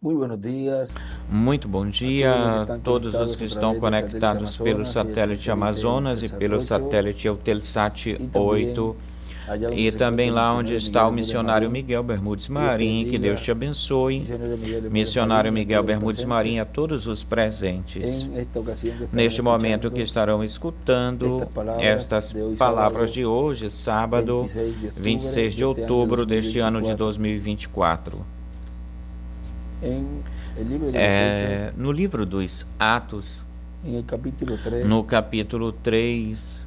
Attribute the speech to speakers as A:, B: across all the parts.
A: Muy buenos días
B: Muito bom
A: a todos los que
B: dia a
A: están
B: todos os
A: conectados
B: que
A: a
B: estão
A: través del satélite
B: conectados pelo
A: Amazonas y el
B: satélite
A: satélite
B: Amazonas e
A: Intelsat
B: pelo
A: 8
B: satélite Eutelsat
A: y
B: 8
A: también allá donde
B: e
A: se
B: também
A: encuentra el
B: lá onde
A: misionero
B: está
A: Miguel
B: o
A: Bermúdez
B: missionário
A: Marín.
B: Miguel Bermudes
A: Dios te
B: Marim. Que Deus
A: bendiga,
B: te abençoe.
A: misionero Miguel Bermúdez
B: Missionário
A: Marín y a
B: Miguel
A: todos los
B: Bermudes Marim, a
A: presentes
B: todos os presentes.
A: en esta ocasión que estarán
B: Neste momento que
A: escuchando
B: estarão escutando
A: estas palabras
B: estas
A: de hoy
B: palavras
A: sábado
B: de hoje, sábado
A: 26 de
B: 26
A: octubre
B: de
A: de este
B: outubro
A: año
B: deste ano de
A: 2024.
B: 2024.
A: En el libro de los Hechos,
B: No livro dos Atos,
A: en el capítulo 3,
B: no capítulo 3,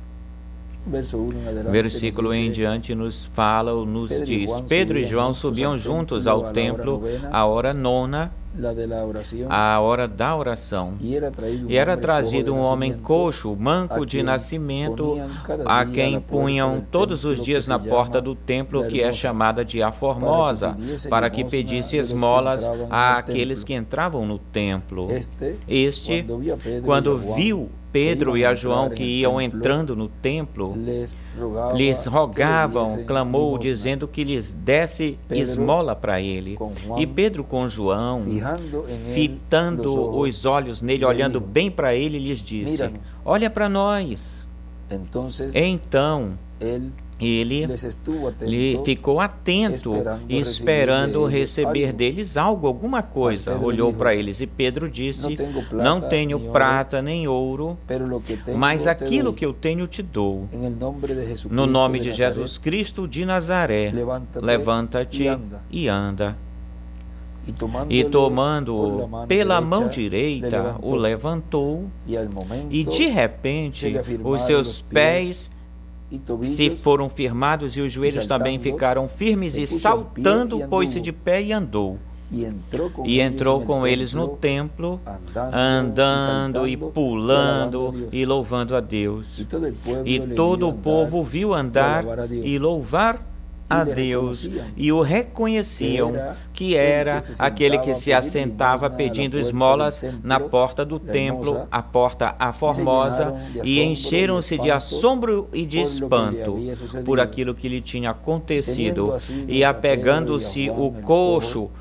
A: verso 1 en adelante,
B: versículo
A: nos
B: em
A: dice:
B: diante, nos fala ou nos
A: Pedro e
B: diz:
A: João
B: Pedro e
A: subiam
B: João
A: juntos
B: subiam
A: ao
B: juntos
A: templo
B: ao
A: à hora
B: templo
A: novena,
B: à hora nona,
A: la de la oración,
B: a hora da oração.
A: y era traído
B: E era
A: hombre
B: trazido
A: cojo de
B: homem
A: nacimiento,
B: coxo, manco
A: a
B: de
A: quem
B: nascimento,
A: ponían cada
B: a
A: día
B: quem
A: la puerta
B: punham
A: del
B: todos os
A: templo,
B: dias
A: que
B: na
A: se
B: porta
A: llama
B: do templo,
A: La
B: que é
A: Hermosa,
B: chamada de A Formosa, para que pedisse
A: de los que
B: esmolas
A: entraban en
B: a
A: el
B: aqueles
A: templo.
B: que entravam no templo.
A: Este,
B: Este,
A: quando
B: viu Pedro e a João que iam entrando no templo, lhes rogavam, clamou, dizendo que lhes desse esmola para ele. E Pedro com João, fitando os olhos nele, olhando bem para ele, lhes disse: Olha para nós. Então, ele ficou atento, esperando receber deles algo, alguma coisa. Olhou para eles e Pedro disse: Não tenho prata nem ouro, mas aquilo que eu tenho te dou. No nome de Jesus Cristo de Nazaré, levanta-te e anda. E tomando-o pela mão direita, o levantou, e de repente os seus pés se foram firmados e os joelhos também ficaram firmes, e saltando pôs-se de pé e andou. E entrou com eles no templo, andando e pulando e louvando a Deus. E todo o povo viu andar e louvar a Deus, e o reconheciam que era aquele que se assentava pedindo esmolas na porta do templo, a porta A Formosa, e encheram-se de assombro e de espanto por aquilo que lhe tinha acontecido. E apegando-se o coxo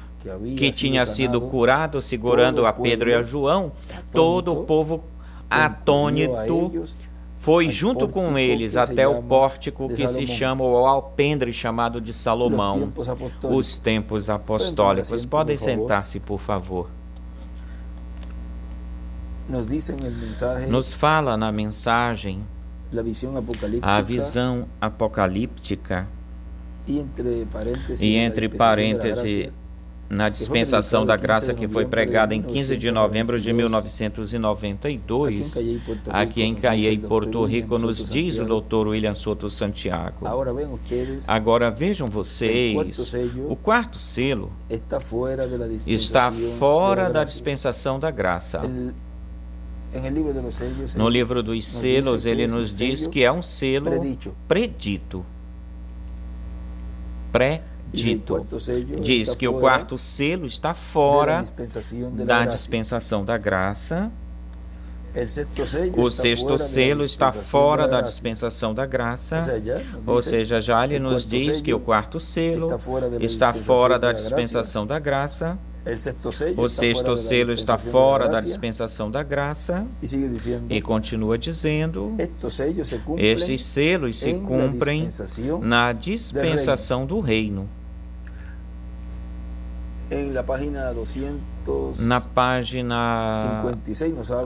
B: que tinha sido curado, segurando a Pedro e a João, todo o povo atônito foi junto com eles até o pórtico que se chama o alpendre, chamado de Salomão, os tempos apostólicos. Podem sentar-se, por favor. Nos fala na mensagem a visão apocalíptica, e entre parênteses, na dispensação da graça, que foi pregada em 15 de novembro de 1992, aqui em Caiei, Porto Rico, nos diz o Dr. William Soto Santiago. Agora vejam vocês, o quarto selo está fora da dispensação da graça. No livro dos selos, ele nos diz que é um selo predito. Diz que o quarto selo está fora da dispensação da graça. O sexto selo está fora da dispensação da graça. Ou seja, já ele nos diz que o quarto selo está fora da dispensação da graça. O sexto selo está fora da dispensação da graça. E continua dizendo: estes selos se cumprem na dispensação do reino. Na página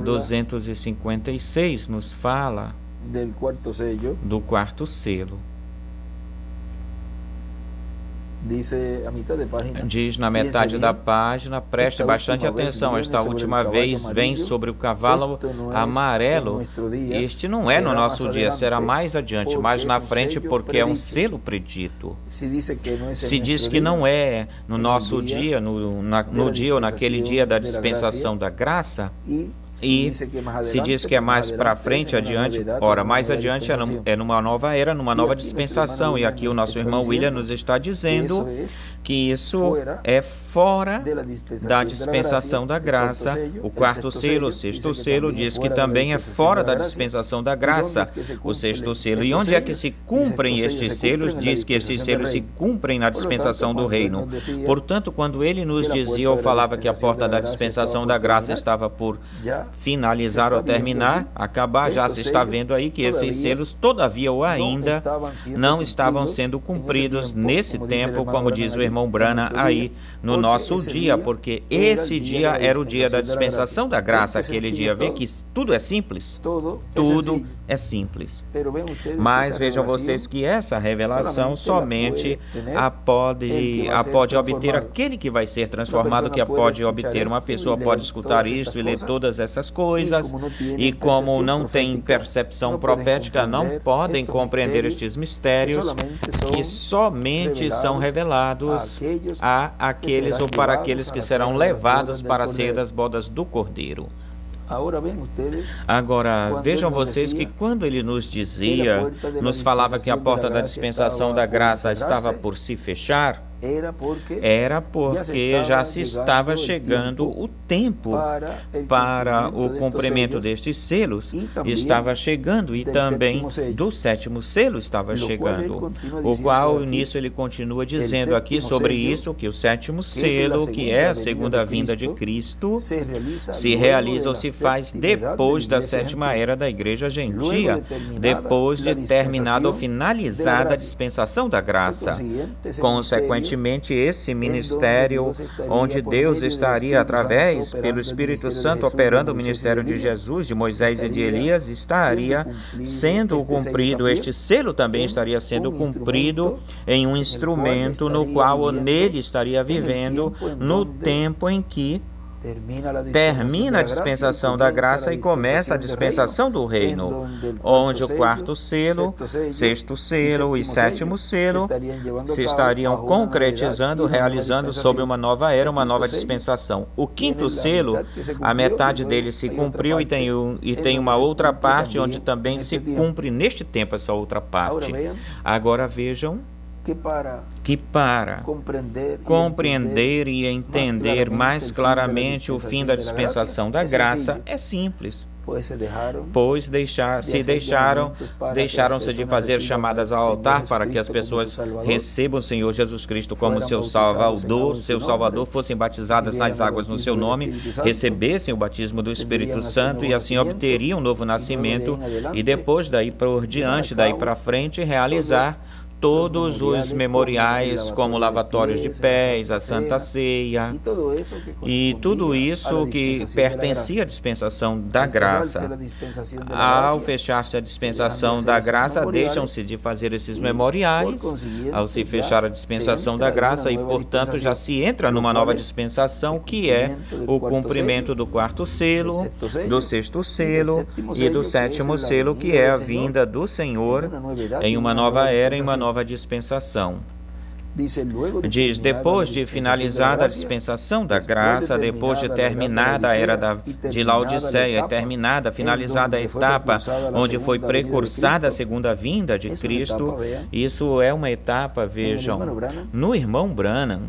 B: 256 nos fala do quarto selo. Diz na metade da página, preste bastante atenção, esta última vez vem sobre o cavalo amarelo. Este não é no nosso dia, será mais adiante, mais na frente, porque é um selo predito. Se diz que não é no nosso dia, no dia ou naquele dia da dispensação da graça, e se diz que é mais para frente, adiante. Ora, mais adiante é numa nova era, numa nova dispensação. E aqui o nosso irmão William nos está dizendo que isso é fora da dispensação da graça. O quarto selo, o sexto selo, diz que também é fora da dispensação da graça, o sexto selo. E onde é que se cumprem estes selos? Diz que estes selos se cumprem na dispensação do reino. Portanto, quando ele nos dizia ou falava que a porta da dispensação da graça estava por finalizar ou terminar, acabar, já se está vendo aí que esses selos, todavia ou ainda, não estavam sendo cumpridos nesse tempo, como diz o irmão Branham aí no nosso dia, porque esse dia era o dia da dispensação da graça, aquele dia. Vê que tudo é simples? Tudo é simples. Mas vejam vocês que essa revelação somente a pode obter aquele que vai ser transformado, que a pode obter. Uma pessoa pode escutar isso e ler todas essas coisas, e como não tem percepção profética, não podem compreender estes mistérios que somente são revelados a aqueles ou para aqueles que serão levados para a ceia das bodas do Cordeiro. Agora, vejam vocês que quando ele nos dizia, nos falava que a porta da dispensação da graça estava por se fechar, era porque já se estava chegando o tempo para o cumprimento destes selos, estava chegando, e também do sétimo selo estava chegando, o qual nisso ele continua dizendo aqui sobre isso, que o sétimo selo, que é a segunda vinda de Cristo, se realiza ou se faz depois da sétima era da igreja gentia, depois de terminada ou finalizada a dispensação da graça. Consequentemente, esse ministério, onde Deus estaria através, pelo Espírito Santo, operando o ministério de Jesus, de Moisés e de Elias, estaria sendo cumprido. Este selo também estaria sendo cumprido em um instrumento no qual nele estaria vivendo no tempo em que termina a dispensação da graça e começa a dispensação do reino, onde o quarto selo, sexto selo e sétimo selo se estariam concretizando, realizando sob uma nova era, uma nova dispensação. O quinto selo, a metade dele se cumpriu e tem uma outra parte onde também se cumpre neste tempo essa outra parte. Agora vejam que para compreender e entender mais claramente o fim da dispensação da graça é simples. Pois deixaram-se de fazer chamadas ao altar para que as pessoas recebam o Senhor Jesus Cristo como seu Salvador, fossem batizadas nas águas no seu nome, recebessem o batismo do Espírito Santo e assim obteriam um novo nascimento, e depois daí por diante, daí para frente, realizar todos os memoriais, como lavatórios de pés, a Santa Ceia, e tudo isso que pertencia à dispensação da graça. Ao fechar-se a dispensação da graça, deixam-se de fazer esses memoriais, ao se fechar a dispensação da graça, e, portanto, já se entra numa nova dispensação, que é o cumprimento do quarto selo, do sexto selo e do sétimo selo, que é a vinda do Senhor em uma nova era, em uma nova dispensação. Diz, depois de finalizada a dispensação da graça, depois de terminada a era de Laodiceia, finalizada a etapa onde foi precursada a segunda vinda de Cristo, isso é uma etapa, vejam, no irmão Branham,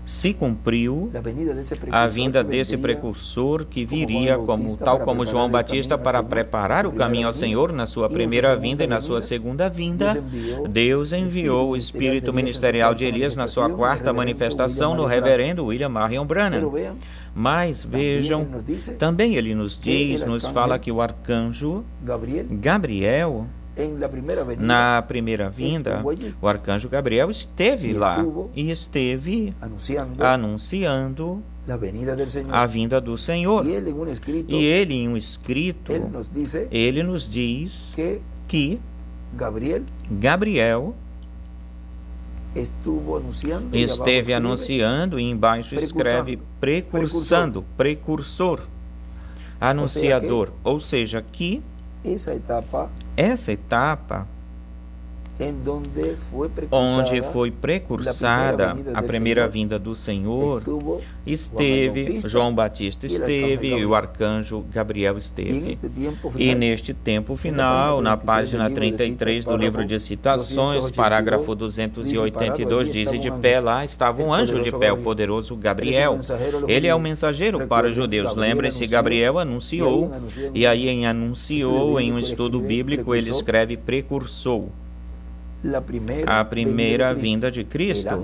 B: se cumpriu a vinda desse precursor que viria tal como João Batista para preparar o caminho ao Senhor na sua primeira vinda e na sua segunda vinda. Deus enviou o espírito ministerial de Elias na sua quarta manifestação no reverendo William Marion Branham. Mas vejam, também ele nos fala que o arcanjo Gabriel, na primeira vinda, o arcanjo Gabriel esteve lá e esteve anunciando a vinda do Senhor. E ele, em um escrito, ele nos diz que Gabriel esteve anunciando, e embaixo escreve precursor, anunciador, ou seja, que essa etapa onde foi precursada a primeira vinda do Senhor, esteve João Batista, esteve e o arcanjo Gabriel esteve. E neste tempo final, na página 33 do livro de Citações, parágrafo 282, diz: e de pé lá estava um anjo de pé, o poderoso Gabriel. Ele é o mensageiro para os judeus. Lembrem-se, Gabriel anunciou, e aí em anunciou, em um estudo bíblico, ele escreve precursor. A primeira vinda de Cristo.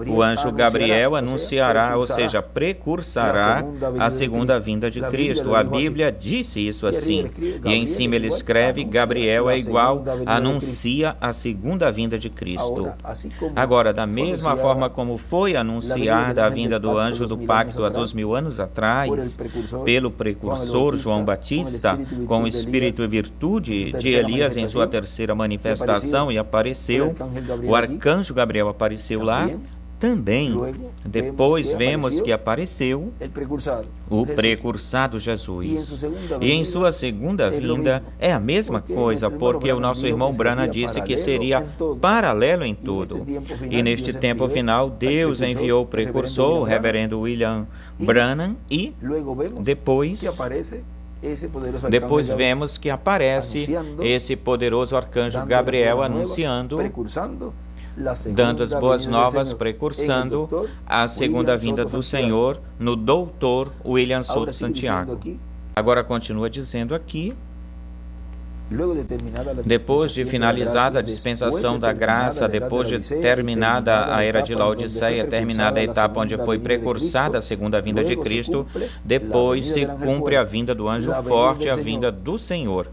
B: O anjo Gabriel anunciará, ou seja, precursará a segunda vinda de Cristo. A Bíblia disse isso assim. E em cima ele escreve: Gabriel é igual, anuncia a segunda vinda de Cristo. Agora, da mesma forma como foi anunciada a vinda do anjo do pacto há 2000 anos atrás, pelo precursor João Batista, com o espírito e virtude de Elias em sua terceira manifestação, e apareceu, o arcanjo Gabriel apareceu lá também. Depois vemos que apareceu o precursado Jesus. E em sua segunda vinda é a mesma coisa, porque o nosso irmão Branham disse que seria paralelo em tudo. E neste tempo final, Deus enviou o precursor, o reverendo William Branham, e depois vemos que aparece esse poderoso arcanjo Gabriel anunciando, dando as boas novas, precursando a segunda vinda do Senhor no doutor William Souto Santiago. Agora continua dizendo aqui: depois de finalizada a dispensação da graça, depois de terminada a era de Laodiceia, terminada a etapa onde foi precursada a segunda vinda de Cristo, depois se cumpre a vinda do anjo forte, a vinda do Senhor.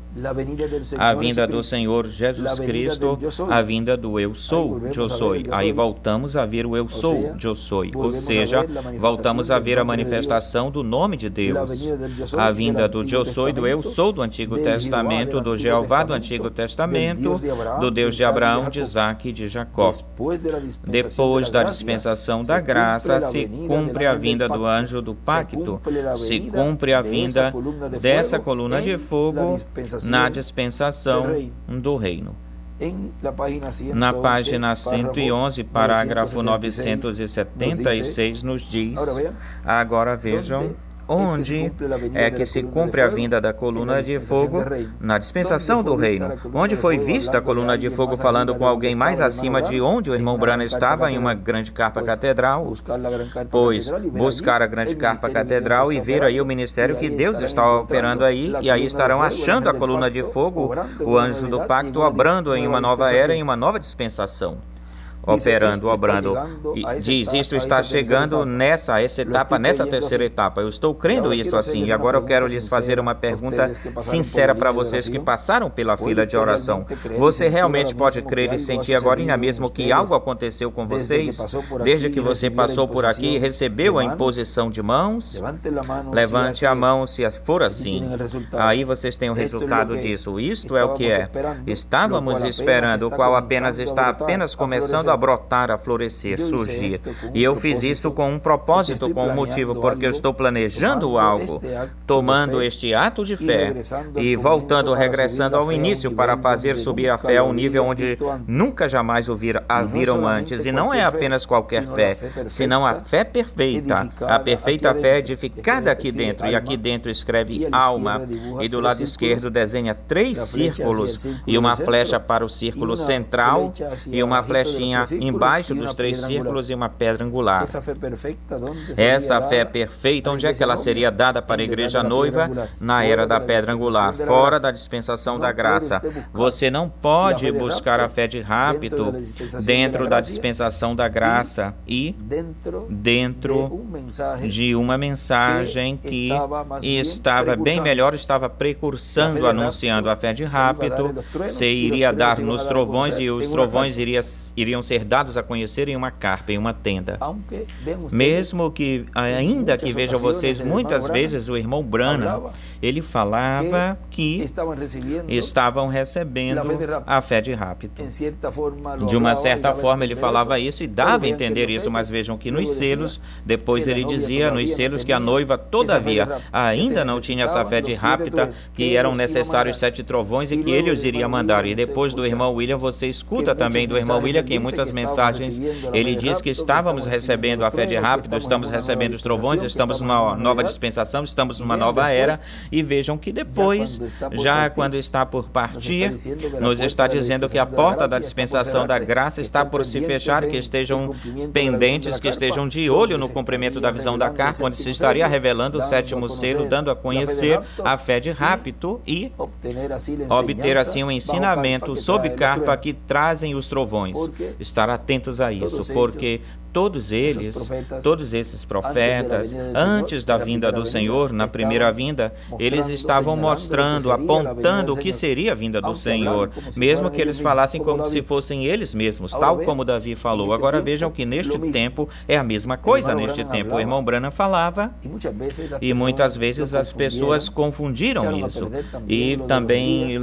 B: A vinda do Senhor Jesus Cristo, a vinda do Eu Sou, Eu Sou. Aí voltamos a ver o Eu Sou, Eu Sou. Ou seja, voltamos a ver a manifestação do nome de Deus. A vinda do Eu Sou e do Eu Sou do Antigo Testamento, do Jeová do Antigo Testamento, do Deus de Abraão, de Isaque e de Jacó. Depois da dispensação da graça, se cumpre a vinda do anjo do pacto, se cumpre a vinda dessa coluna de fogo na dispensação do reino. Na página 111, parágrafo 976, nos diz, agora vejam, onde é que se cumpre a vinda da coluna de fogo? Na dispensação do reino. Onde foi vista a coluna de fogo falando com alguém mais acima de onde o irmão Branham estava, em uma grande carpa catedral? Pois, buscar a grande carpa catedral e ver aí o ministério que Deus está operando aí, e aí estarão achando a coluna de fogo, o anjo do pacto, obrando em uma nova era, em uma nova dispensação. Operando. Diz, isto está chegando nessa etapa, nessa terceira etapa. Eu estou crendo isso assim. E agora eu quero lhes fazer uma pergunta sincera para vocês que passaram pela fila de oração. Você realmente pode crer e sentir agora mesmo que algo aconteceu com vocês? Desde que você passou por aqui e recebeu a imposição de mãos? Levante a mão se for assim. Aí vocês têm o resultado disso. Isto é o que é. Estávamos esperando, o qual está apenas começando a brotar, a florescer, surgir. E eu fiz isso com um propósito, com um motivo, porque eu estou planejando algo, tomando este ato de fé e voltando, regressando ao início para fazer subir a fé a um nível onde nunca jamais a viram antes. E não é apenas qualquer fé, senão a fé perfeita. A perfeita fé edificada aqui dentro. E aqui dentro escreve alma. E do lado esquerdo desenha 3 círculos e uma flecha para o círculo central e uma flechinha embaixo dos 3 círculos e uma pedra angular. Essa fé perfeita, onde é que ela seria dada para a igreja noiva? Na era da pedra angular, fora da dispensação da graça. Você não pode buscar a fé de rapto dentro da dispensação da graça e dentro de uma mensagem que estava bem melhor, estava precursando, anunciando a fé de rapto. Se iria dar nos trovões e os trovões iriam ser dados a conhecer em uma carpa, em uma tenda. Mesmo que, ainda que vejam vocês, muitas vezes o irmão Branham, ele falava que estavam recebendo a fé de rapto. De uma certa forma ele falava isso e dava a entender isso, mas vejam que nos selos, depois ele dizia nos selos que a noiva todavia ainda não tinha essa fé de rapta, que eram necessários 7 trovões e que ele os iria mandar. E depois do irmão William, você escuta também do irmão William que em muitas mensagens ele diz que estávamos recebendo a fé de rapto, estamos recebendo os trovões, estamos numa nova dispensação, estamos numa nova era. E vejam que depois, já quando está por partir, nos está dizendo que a porta da dispensação da graça está por se fechar, que estejam pendentes, que estejam de olho no cumprimento da visão da carta, onde se estaria revelando o 7º selo, dando a conhecer a fé de rapto e obter assim um ensinamento sob carta que trazem os trovões. Estar atentos a isso, porque todos esses profetas, antes da vinda do Senhor, na primeira vinda, eles estavam mostrando, apontando o que seria a vinda do Senhor, mesmo que eles falassem como se fossem eles mesmos, tal como Davi falou. Agora vejam que neste tempo é a mesma coisa neste tempo. O irmão Branham falava e muitas vezes as pessoas confundiram isso e também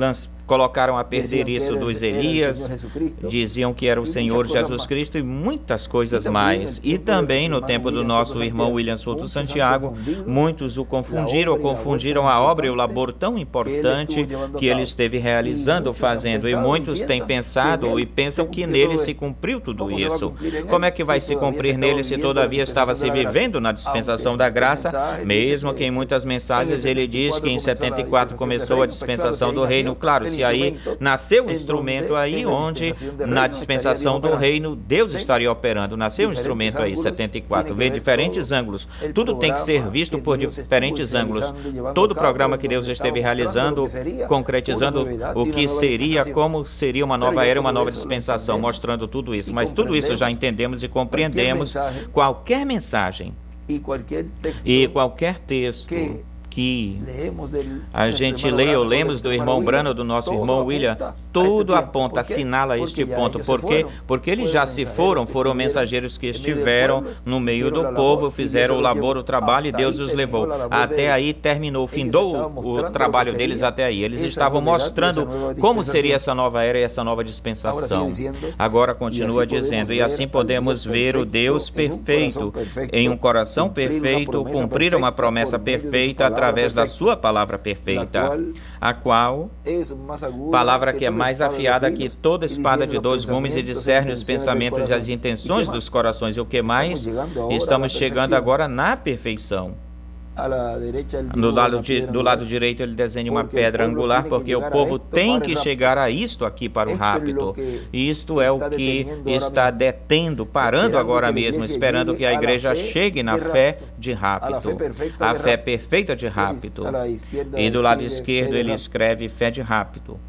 B: colocaram a perder isso dos Elias, diziam que era o Senhor Jesus Cristo e muitas coisas mais. E também no tempo do nosso irmão William Souto Santiago, muitos o confundiram a obra e o labor tão importante que ele esteve realizando, fazendo. E muitos têm pensado e pensam que nele se cumpriu tudo isso. Como é que vai se cumprir nele se todavia estava se vivendo na dispensação da graça? Mesmo que em muitas mensagens ele diz que em 74 começou a dispensação do reino. Claro, se aí nasceu um instrumento aí onde na dispensação do reino Deus estaria operando, nasceu um instrumento aí, 74, vê diferentes ângulos, tudo tem que ser visto por diferentes ângulos, todo o programa que Deus esteve realizando, concretizando o que seria, como seria uma nova era, uma nova dispensação, mostrando tudo isso, mas tudo isso já entendemos e compreendemos. Qualquer mensagem e qualquer texto que a gente lê ou lemos do irmão Branham, do nosso irmão William, tudo aponta, assinala este ponto. Por quê? Porque eles já se foram mensageiros que estiveram no meio do povo, fizeram o labor, o trabalho, e Deus os levou. Até aí terminou, findou o trabalho deles até aí. Eles estavam mostrando como seria essa nova era e essa nova dispensação. Agora continua dizendo, e assim podemos ver o Deus perfeito, em um coração perfeito, cumprir uma promessa perfeita através da sua palavra perfeita, a qual, palavra que é mais afiada que toda espada de 2 gumes e discerne os pensamentos e as intenções dos corações. E o que mais? Estamos chegando agora na perfeição. Do lado direito ele desenha uma pedra angular, porque o povo tem que chegar a isto aqui para o rapto. Isto é o que está detendo, parando agora mesmo, esperando que a igreja chegue na fé de rapto, a fé perfeita de rapto. E do lado esquerdo ele escreve fé de rapto.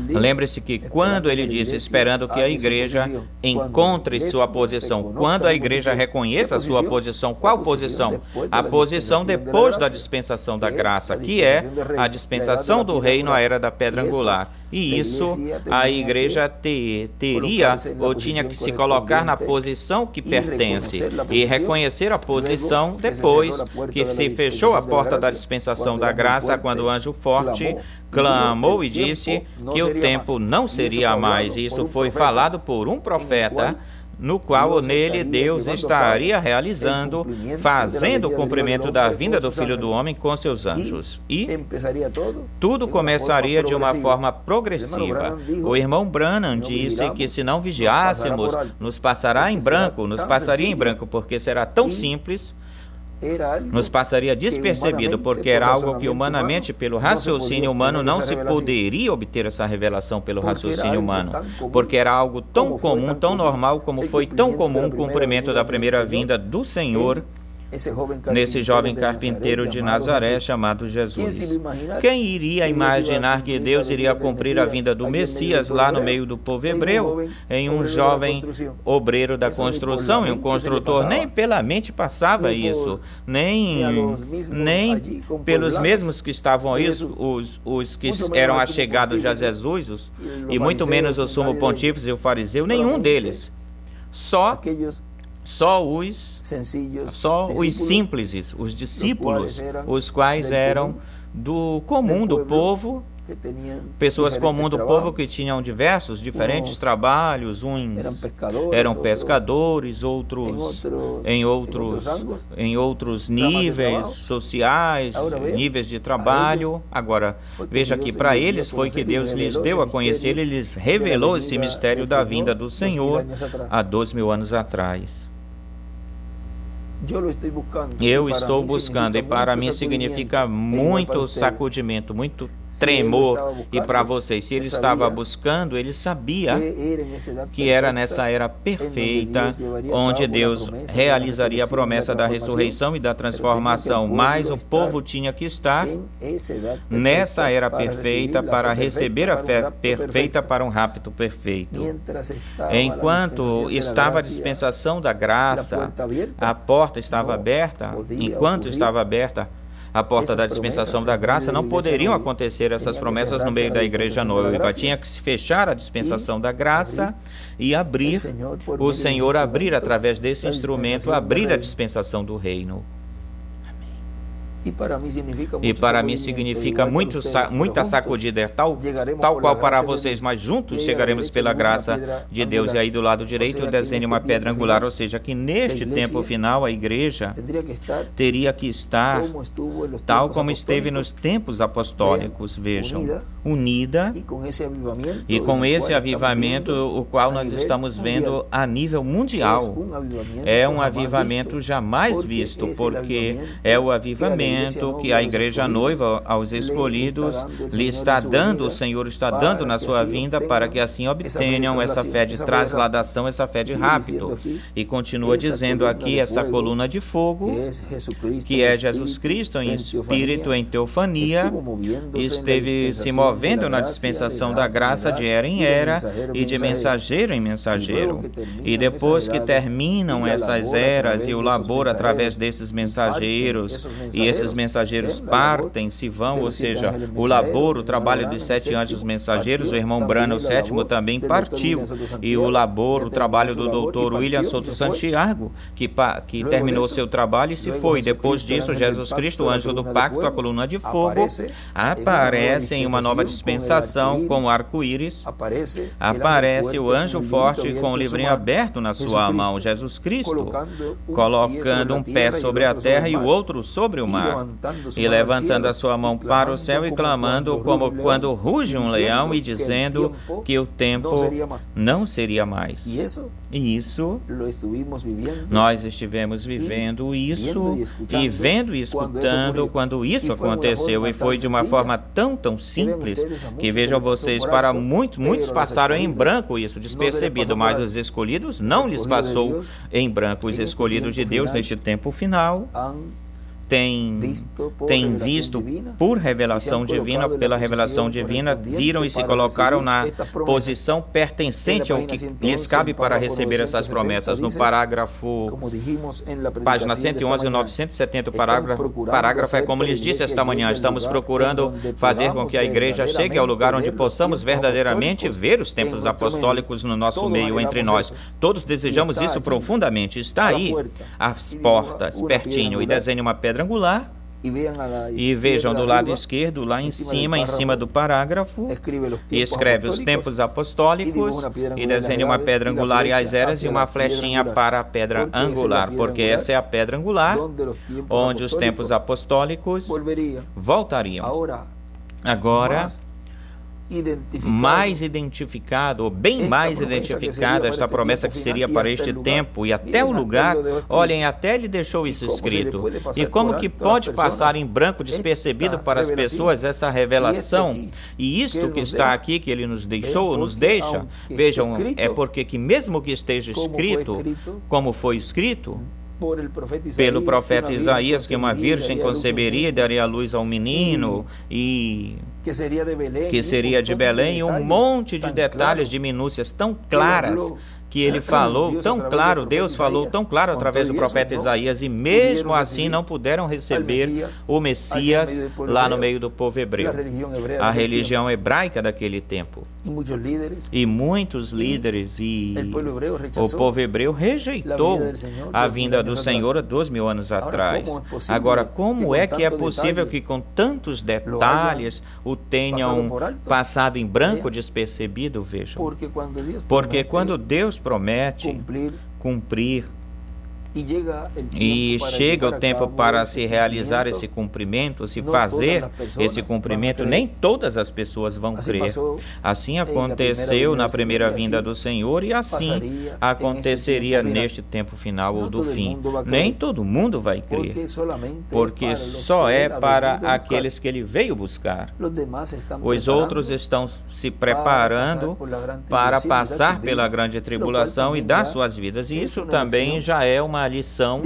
B: Lembre-se que quando ele disse esperando que a igreja encontre sua posição, quando a igreja reconheça a sua posição, qual posição? A posição depois da dispensação da graça, que é a dispensação do reino, a era da pedra angular. E isso a igreja teria ou tinha que se colocar na posição que pertence e reconhecer a posição depois que se fechou a porta da dispensação da graça, quando o anjo forte clamou e disse que o tempo não seria mais. Isso foi falado por um profeta, no qual nele Deus estaria realizando, fazendo o cumprimento da vinda do Filho do Homem com seus anjos. E tudo começaria de uma forma progressiva. O irmão Branham disse que se não vigiássemos, nos passaria em branco, porque será tão simples, nos passaria despercebido, porque era algo que humanamente, pelo raciocínio humano, não se poderia obter essa revelação pelo raciocínio humano, porque era algo tão comum, tão normal, como foi tão comum o cumprimento da primeira vinda do Senhor nesse jovem carpinteiro de Nazaré chamado Jesus. Quem iria imaginar que Deus iria cumprir a vinda do Messias lá no meio do povo hebreu, em um jovem obreiro da construção, e um construtor? Nem pela mente passava isso, nem pelos mesmos que estavam aí, os que eram achegados a Jesus, e muito menos o sumo pontífice e o fariseu, nenhum deles. Só só os simples, os discípulos, os quais eram do comum do povo, pessoas comuns do povo que tinham diferentes trabalhos, uns eram pescadores, outros em outros níveis sociais, níveis de trabalho. Agora, veja que para eles foi que Deus lhes deu a conhecer, Ele lhes revelou esse mistério da vinda do Senhor há 2000 anos atrás. Eu estou buscando, e para mim significa muito sacudimento, muito tremor. E para vocês, se ele estava buscando, ele sabia que era nessa era perfeita onde Deus realizaria a promessa da ressurreição e da transformação, mas o povo tinha que estar nessa era perfeita para receber a fé perfeita para um rapto perfeito. Enquanto estava a dispensação da graça, a porta estava aberta. Enquanto estava aberta a porta da dispensação da graça, não poderiam acontecer essas promessas no meio da igreja noiva. Tinha que se fechar a dispensação da graça e abrir, o Senhor abrir através desse instrumento, abrir a dispensação do reino. E para mim significa muita sacudida, tal qual para vocês, mas juntos chegaremos pela graça de Deus. E aí do lado direito desenhe uma pedra angular, ou seja, que neste tempo final a igreja teria que estar tal como esteve nos tempos apostólicos, vejam, unida e com esse avivamento, o qual nós estamos vendo a nível mundial. É um avivamento jamais visto, porque é o avivamento que a igreja noiva aos escolhidos lhe está dando, o Senhor está dando na sua vinda, para que assim obtenham essa fé de transladação, essa fé de rápido. E continua dizendo aqui essa coluna de fogo, que é Jesus Cristo em espírito, em teofania, esteve se movendo na dispensação da graça de era em era e de mensageiro em mensageiro. E depois que terminam essas eras e o labor através desses mensageiros, e esses mensageiros partem, se vão, ou seja, o labor, o trabalho dos 7 anjos mensageiros, o irmão Branham, o 7º, também partiu, e o labor, o trabalho do doutor William Souto Santiago, que terminou seu trabalho e se foi. Depois disso, Jesus Cristo, o anjo do pacto, a coluna de fogo, aparece em uma nova dispensação com o arco-íris, aparece o anjo forte com o livrinho aberto na sua mão, Jesus Cristo, colocando um pé sobre a terra e o outro sobre o mar, e levantando a sua mão para o céu e clamando como quando ruge um leão, e dizendo que o tempo não seria mais. E isso nós estivemos vivendo isso e vendo e escutando quando isso aconteceu, e foi de uma forma tão simples que, vejam vocês, para muitos passaram em branco isso, despercebido, mas os escolhidos não lhes passou em branco. Os escolhidos de Deus neste tempo final têm visto por revelação divina, pela revelação divina, viram e se colocaram na posição pertencente ao que lhes cabe para receber essas promessas. No parágrafo, página 111 e 970, o parágrafo é como lhes disse esta manhã: estamos procurando fazer com que a igreja chegue ao lugar onde possamos verdadeiramente ver os templos apostólicos no nosso meio, entre nós. Todos desejamos isso profundamente. Está aí, às portas, pertinho, e desenhe uma pedra angular, e vejam do lado esquerdo, lá em cima do parágrafo, e escreve os tempos apostólicos, e desenhe uma pedra angular e as eras, e uma flechinha para a pedra angular, porque essa é a pedra angular onde os tempos apostólicos voltariam. Agora, mais identificado, ou bem mais identificado, esta promessa que seria para este tempo e até o lugar. Olhem, até ele deixou isso escrito. E como que pode passar em branco, despercebido para as pessoas, essa revelação? E isto que está aqui, que ele nos deixou, nos deixa, vejam, é porque que mesmo que esteja escrito, como foi escrito pelo profeta Isaías, que uma virgem conceberia e daria à luz a um menino, e que seria de Belém, e um monte de detalhes, de minúcias tão claras que ele falou tão claro, Deus falou tão claro através do profeta Isaías, e mesmo assim não puderam receber o Messias lá no meio do povo hebreu, a religião hebraica daquele tempo. E muitos líderes e o povo hebreu rejeitou a vinda do Senhor há 2000 anos atrás. Agora, como é que é possível que com tantos detalhes o tenham passado em branco despercebido? Vejam. Porque quando Deus promete cumprir, e chega o tempo para se realizar esse cumprimento, se fazer esse cumprimento, nem todas as pessoas vão crer. Assim aconteceu na primeira vinda do Senhor e assim aconteceria neste tempo final ou do fim. Nem todo mundo vai crer, porque só é para aqueles que ele veio buscar. Os outros estão se preparando para passar pela grande tribulação e dar suas vidas. E isso também já é uma lição,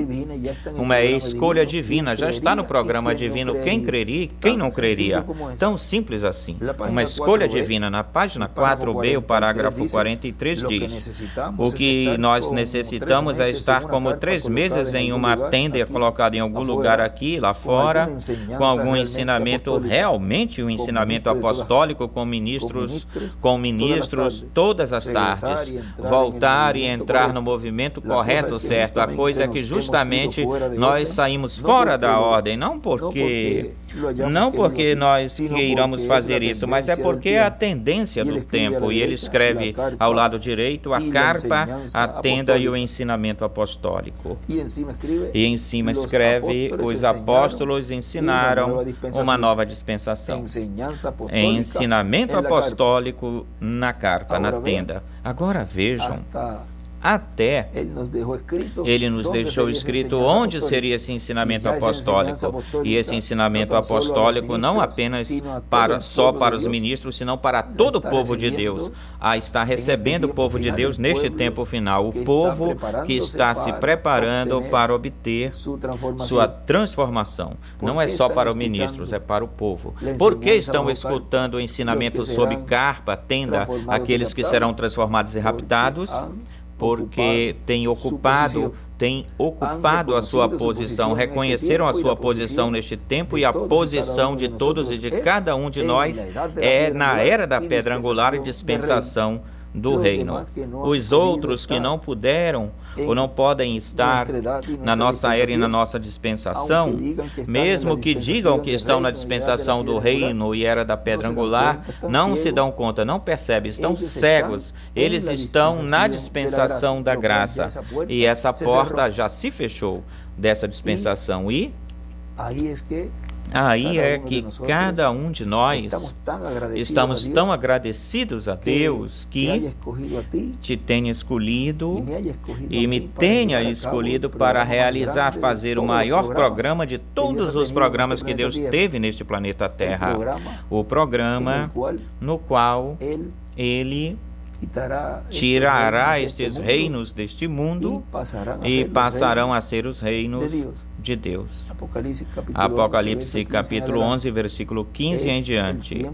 B: uma escolha divina. Já está no programa divino quem creria e quem não creria. Tão simples assim. Uma escolha divina. Na página 4b, o parágrafo 43 diz: o que nós necessitamos é estar como 3 meses em uma tenda colocada em algum lugar aqui, lá fora, com algum ensinamento, realmente um ensinamento apostólico, com ministros todas as tardes, voltar e entrar no movimento correto, certo? A coisa é que justamente nós saímos fora da ordem, não porque nós queiramos fazer isso, mas é porque é a tendência do tempo. E ele escreve ao lado direito a carpa, a tenda e o ensinamento apostólico. E em cima escreve: os apóstolos ensinaram uma nova dispensação. Ensinamento apostólico na carpa, na tenda. Agora vejam, até ele nos deixou escrito onde seria esse ensinamento apostólico. E esse ensinamento apostólico não apenas só para os ministros, senão para todo o povo de Deus. Está recebendo o povo de Deus neste tempo final, o povo que está se preparando para obter sua transformação. Não é só para os ministros, é para o povo. Por que estão escutando o ensinamento sobre carpa, tenda, aqueles que serão transformados e raptados? Porque têm ocupado a sua posição, reconheceram a sua posição neste tempo, e a posição de todos e de cada um de nós é na era da pedra angular e dispensação do reino. Os outros que não puderam ou não podem estar na nossa era e na nossa dispensação, mesmo que digam que estão na dispensação do reino e era da pedra angular, não se dão conta, não percebem, estão cegos. Eles estão na dispensação da graça, e essa porta já se fechou dessa dispensação. E aí é que cada um de nós estamos tão agradecidos a Deus que te tenha escolhido e me tenha escolhido para fazer o maior programa de todos os programas que Deus teve neste planeta Terra. O programa no qual Ele tirará estes reinos deste mundo e passarão a ser os reinos de Deus. Apocalipse capítulo 11, versículo 15 em diante.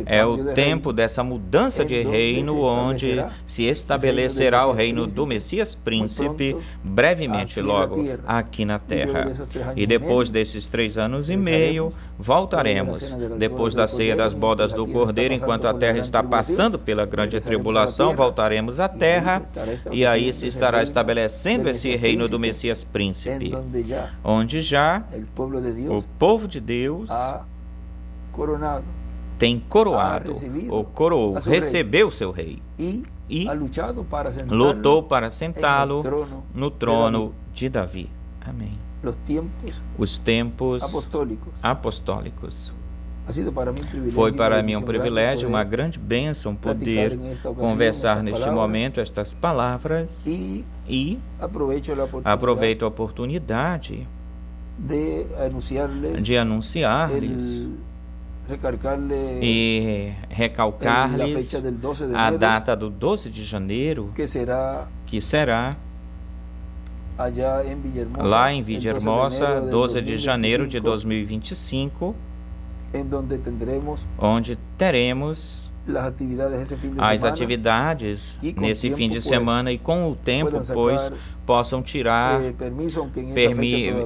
B: É o tempo dessa mudança de reino, onde se estabelecerá o reino do Messias Príncipe brevemente, logo, aqui na terra. E depois desses 3 anos e meio, voltaremos. Depois da ceia das bodas do Cordeiro, enquanto a terra está passando pela grande tribulação, voltaremos à terra, e aí se estará estabelecendo esse reino do Messias Príncipe, onde já o povo de Deus tem coroado, ou coroou, recebeu seu rei, e lutou para sentá-lo no trono de Davi. Amém. Os tempos apostólicos. Foi para mim um privilégio, uma grande bênção poder conversar neste momento estas palavras, e aproveito a oportunidade de anunciar-lhes e recalcar-lhes a data do 12 de janeiro, que será lá em Villahermosa, 12 de janeiro de 2025, onde teremos as atividades nesse fim de semana e com o tempo, pois, possam tirar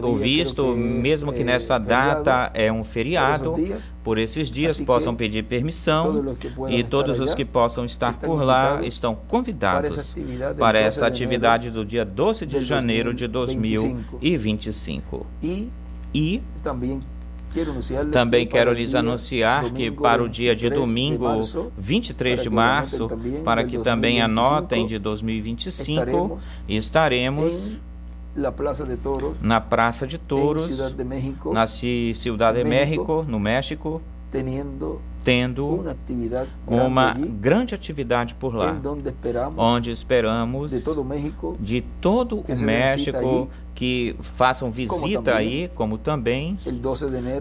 B: o visto, mesmo que nessa data é um feriado, por esses dias possam pedir permissão, e todos os que possam estar por lá estão convidados para essa atividade do dia 12 de janeiro de 2025. E também quero lhes anunciar que para o dia de domingo, 23 de março, para que também anotem de 2025, estaremos na Praça de Touros, na Ciudad de México, no México, tendo uma grande atividade por lá, onde esperamos de todo o México que façam visita aí, como também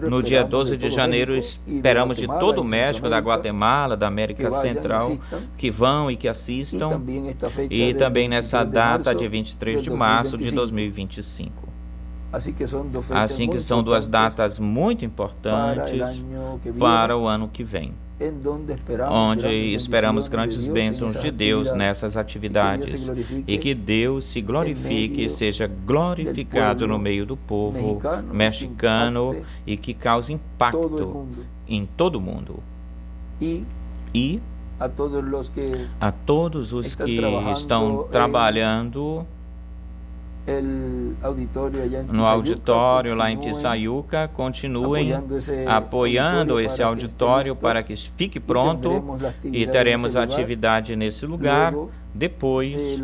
B: no dia 12 de janeiro esperamos de todo o México, da Guatemala, da América Central, que vão e que assistam, e também nessa data de 23 de março de 2025. Assim que são duas datas muito importantes para o ano que vem, onde esperamos grandes bênçãos de Deus nessas atividades, e que Deus se glorifique e seja glorificado no meio do povo mexicano, e que cause impacto em todo o mundo. E a todos os que estão trabalhando no auditório lá em Tissayuca, continuem apoiando esse auditório para que fique pronto, e teremos atividade nesse lugar depois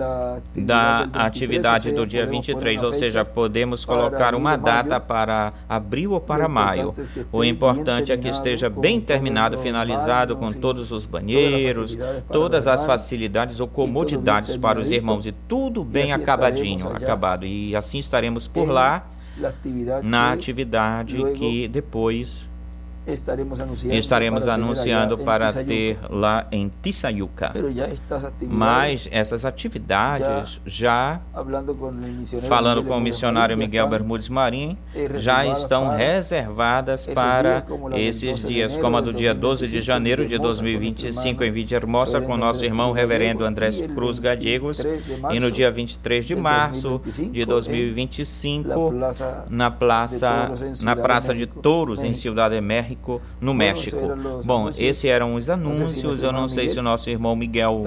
B: da atividade do dia 23, ou seja, podemos colocar uma data para abril ou para maio. O importante é que esteja bem terminado, finalizado, com todos os banheiros, todas as facilidades ou comodidades para os irmãos, e tudo bem acabado. E assim estaremos por lá na atividade que depois estaremos anunciando para ter lá em Tissayuca. Mas essas atividades, já falando com o missionário Miguel Bermúdez Marim, já estão reservadas para esses dias, como a do dia 12 de janeiro de 2025 em Villahermosa, com nosso irmão reverendo Andrés Cruz Gallegos, e no dia 23 de março de 2025 na Praça de Touros em Ciudad de México, no México. Bom, esses eram os anúncios. Eu não sei se o nosso irmão Miguel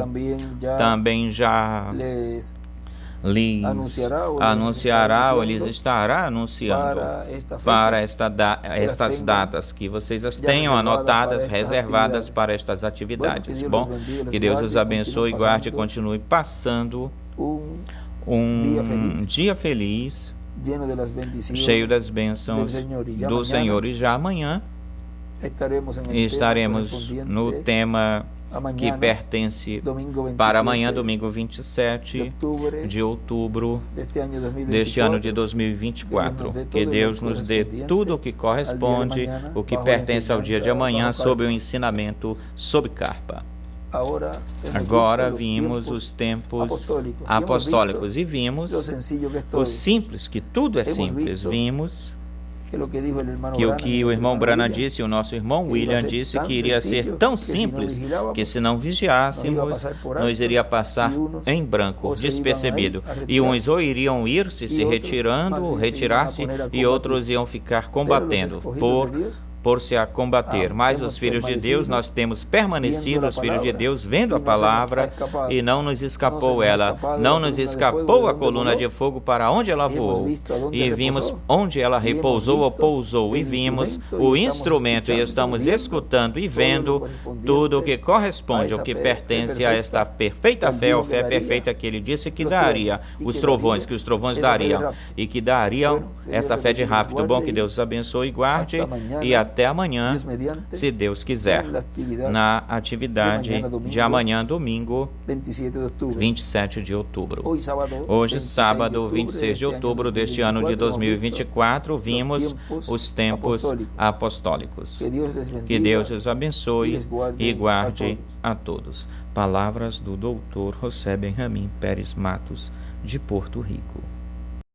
B: também já lhes anunciará ou lhes estará anunciando para estas datas, que vocês as tenham anotadas, reservadas para estas atividades. Bom, que Deus os abençoe, guarde e continue passando um dia feliz, cheio das bênçãos do Senhor. E já amanhã estaremos no tema que pertence para amanhã, domingo 27 de outubro deste ano de 2024. Que Deus nos dê tudo o que corresponde, o que pertence ao dia de amanhã, sob o ensinamento sob carpa. Agora vimos os tempos apostólicos e vimos o simples, que tudo é simples. Vimos que o que o irmão Branham disse, o nosso irmão William disse, que iria ser tão simples que se não vigiássemos, nos iria passar em branco, despercebido. E uns ou iriam ir-se, se retirando, retirar-se, e outros iam ficar combatendo, por-se a combater. Mas os filhos de Deus, nós temos permanecido, os filhos de Deus, vendo a palavra, e não nos escapou ela, não nos escapou a coluna de fogo para onde ela voou, e vimos onde ela repousou ou pousou, e vimos o instrumento, e estamos escutando e vendo tudo o que corresponde, o que pertence a esta perfeita fé, ou fé perfeita que ele disse que daria os trovões, que os trovões dariam, e que dariam essa fé de rápido. Bom, que Deus os abençoe e guarde, e até amanhã, se Deus quiser, na atividade de amanhã, domingo, 27 de outubro. Hoje, sábado, 26 de outubro deste ano de 2024, vimos os tempos apostólicos. Que Deus os abençoe e guarde a todos. Palavras do Dr. José Benjamin Pérez Matos, de Porto Rico.